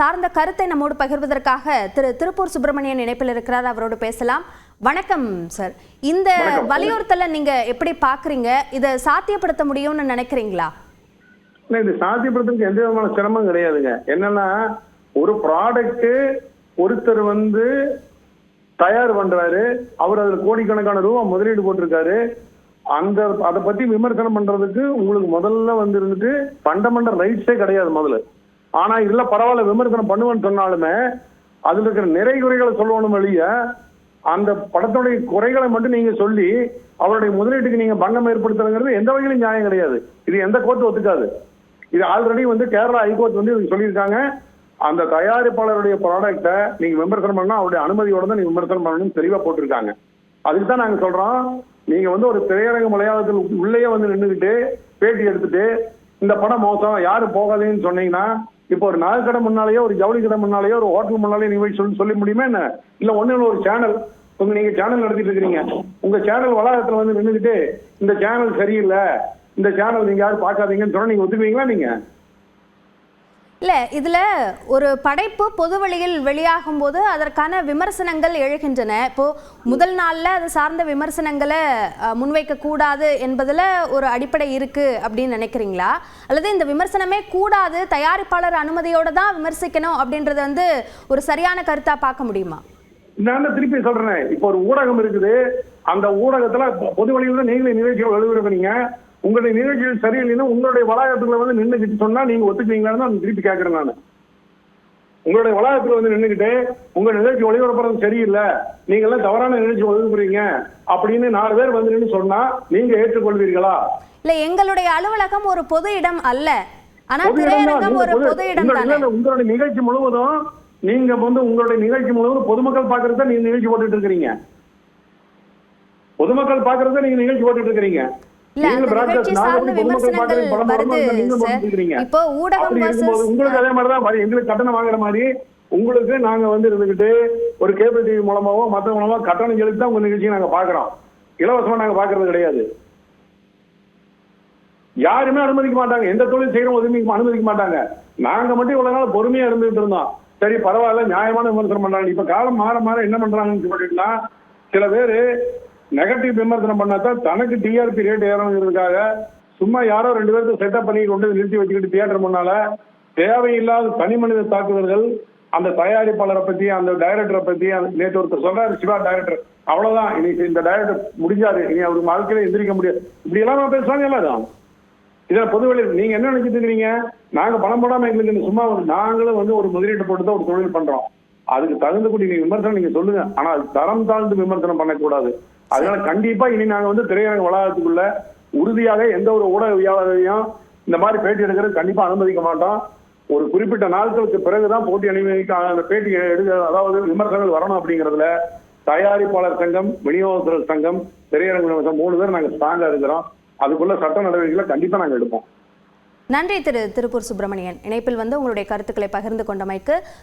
சார்ந்த கருத்தை நம்மோடு பகிர்வதற்காக திருப்பூர் சுப்பிரமணியன் இணைப்பில் இருக்கிறார். அவரோடு பேசலாம். வணக்கம் சார். இந்த வலியுறுத்தலை நீங்க எப்படி பாக்குறீங்க? இதை சாத்தியப்படுத்த முடியும்னு நினைக்கிறீங்களா? இது சாத்தியப்படுத்துறதுக்கு எந்த விதமான சிரமம் கிடையாதுங்க. என்னன்னா, ஒரு ப்ராடக்ட் ஒருத்தர் தயார் பண்றாரு, அவர் அதுல கோடிக்கணக்கான ரூபாய் முதலீடு போட்டிருக்காரு. அதை பத்தி விமர்சனம் பண்றதுக்கு உங்களுக்கு முதல்ல இருந்துட்டு ஃபண்டமெண்டல் ரைட்ஸே கிடையாது முதல்ல. ஆனா இதுல பரவாயில்ல விமர்சனம் பண்ணுவேன்னு சொன்னாலுமே அதுல இருக்கிற நிறை குறைகளை சொல்லணும் வழிய அந்த படத்துடைய குறைகளை மட்டும் நீங்க சொல்லி அவருடைய முதலீட்டுக்கு நீங்க பங்கம் ஏற்படுத்துறதுங்கிறது எந்த வகையிலும் நியாயம் கிடையாது. இது எந்த கோர்ட்டு ஒத்துக்காது. இது ஆல்ரெடி கேரளா ஹைகோர்ட் இதுக்கு சொல்லியிருக்காங்க. அந்த தயாரிப்பாளருடைய ப்ராடக்டை நீங்க விமர்சனம் பண்ணா அவருடைய அனுமதியோட தான் நீங்க விமர்சனம் பண்ணணும்னு தெளிவா போட்டிருக்காங்க. அதுக்கு தான் நாங்க சொல்றோம், நீங்க ஒரு திரையரங்க மலையாளத்தில் உள்ளேயே நின்றுகிட்டு பேட்டி எடுத்துட்டு இந்த படம் மோசம் யாரும் போகாதேன்னு சொன்னீங்கன்னா, இப்போ ஒரு நகைக்கடை முன்னாலேயோ ஒரு ஜவுளி கடை முன்னாலேயோ ஒரு ஹோட்டல் முன்னாலேயோ நீங்க சொல்ல முடியுமா என்ன? இல்ல ஒண்ணு ஒரு சேனல் நீங்க சேனல் நடத்திட்டு இருக்கிறீங்க, உங்க சேனல் வளாகத்துல நின்றுகிட்டு இந்த சேனல் சரியில்லை, இந்த சேனல் நீங்க யாரும் பார்க்காதீங்கன்னு சொன்னா நீங்க ஒத்துக்குவீங்களா? நீங்க இல்ல, இதுல ஒரு படைப்பு பொது வழியில் வெளியாகும் போது அதற்கான விமர்சனங்கள் எழுகின்றன. இப்போ முதல் நாள்ல அது சார்ந்த விமர்சனங்களை முன்வைக்க கூடாது என்பதுல ஒரு அடிப்படை இருக்கு அப்படின்னு நினைக்கிறீங்களா? அல்லது இந்த விமர்சனமே கூடாது, தயாரிப்பாளர் அனுமதியோட தான் விமர்சிக்கணும் அப்படின்றது ஒரு சரியான கருத்தா பார்க்க முடியுமா? நான் திருப்பி சொல்றேன், இப்போ ஒரு ஊடகம் இருக்குது, அந்த ஊடகத்துல பொது வழியில் நீங்களே நிகழ்ச்சிகள் எழுதுறீங்க. உங்களுடைய நிகழ்ச்சிகள் சரியில்லைன்னா உங்களுடைய வளாகத்துல நின்றுகிட்டு சொன்னா நீங்க ஒத்துக்குவீங்களான்னு திருப்பி கேட்கறேன். நான் உங்களுடைய வளாகத்துல நின்றுகிட்டு உங்க நிகழ்ச்சி ஒளிபரப்புறது சரியில்லை, நீங்க எல்லாம் தவறான நிகழ்ச்சி ஒதுக்குறீங்க அப்படின்னு 4 பேர் நின்று சொன்னா நீங்க ஏற்றுக்கொள்வீர்களா? இல்ல, எங்களுடைய அலுவலகம் ஒரு பொது இடம் அல்ல, ஆனா திரையரங்கம் ஒரு பொது இடம் தானே. உங்களுடைய நிகழ்ச்சி முழுவதும் நீங்க உங்களுடைய நிகழ்ச்சி முழுவதும் பொதுமக்கள் பாக்குறத நீங்க நிகழ்ச்சி போட்டுட்டு இருக்கிறீங்க. பொதுமக்கள் பாக்குறத நீங்க நிகழ்ச்சி போட்டுட்டு இருக்கிறீங்க. உங்களுக்கு அதே மாதிரிதான் எங்களுக்கு கட்டணம் வாங்குற மாதிரி உங்களுக்கு நாங்க இருந்துகிட்டு ஒரு கேபிள் டிவி மூலமாவோ மத்த மூலமா கட்டணம் செலுத்தி தான் உங்க நிகழ்ச்சியை நாங்க பாக்குறோம். இலவசமா நாங்க பாக்குறது கிடையாது. யாருமே அனுமதிக்க மாட்டாங்க. எந்த தொழில் செய்யறோம் அனுமதிக்க மாட்டாங்க. நாங்க மட்டும் இவ்வளவு நாள் பொறுமையா இருந்துட்டு இருந்தோம். சரி பரவாயில்ல, நியாயமான விமர்சனம் பண்றாங்க. இப்ப காலம் மாற மாற என்ன பண்றாங்கன்னு சொல்லிட்டுனா, சில பேரு நெகட்டிவ் விமர்சனம் பண்ணாதான் தனக்கு டிஆர்பி ரேட் ஏறணுங்கிறதுக்காக சும்மா யாரோ 2 பேருக்கு செட்டப் பண்ணி கொண்டு நிறுத்தி வச்சுக்கிட்டு தியேட்டர் முன்னால தேவையில்லாத தனி மனித தாக்குதல்கள், அந்த தயாரிப்பாளரை பத்தி அந்த டைரக்டரை பத்தி நேற்று ஒருத்தர் சொல்றாரு, சிவா டைரக்டர் அவ்வளவுதான், இனி இந்த டைரக்டர் முடிஞ்சாரு, இனி அவருக்கு வாழ்க்கையில எந்திரிக்க முடியாது, இப்படி எல்லாம் பேசுவாங்க. எல்லாம் இதான் பொதுவெளி. நீங்க என்ன நினைச்சிட்டு இருக்கிறீங்க? நாங்க பணம் போடாம எங்களுக்கு சும்மா நாங்களும் ஒரு முதலீட்டு போட்டு தான் ஒரு தொழில் பண்றோம். அதுக்கு தகுந்தக்கூடிய விமர்சனம் நீங்க சொல்லுங்க, ஆனா அது தரம் தாழ்ந்து விமர்சனம் பண்ணக்கூடாது. அதனால கண்டிப்பா இனி நாங்க திரையரங்க வளாகத்துக்குள்ள உறுதியாக எந்த ஒரு ஊடகவியாளரையும் இந்த மாதிரி பேட்டி எடுக்கிறது கண்டிப்பா அனுமதிக்க மாட்டோம். ஒரு குறிப்பிட்ட நாட்களுக்கு பிறகுதான் போட்டி அந்த பேட்டி எடுக்க, அதாவது விமர்சனங்கள் வரணும் அப்படிங்கிறதுல தயாரிப்பாளர் சங்கம், விநியோகஸ்தர் சங்கம், திரையரங்க சங்கம் 3 பேர் நாங்க ஸ்ட்ராங்கா இருக்கிறோம். அதுக்குள்ள சட்ட நடவடிக்கைகளை கண்டிப்பா நாங்க எடுப்போம். நன்றி திருப்பூர் சுப்பிரமணியன். இணைப்பில் உங்களுடைய கருத்துக்களை பகிர்ந்து கொண்டமைக்கு.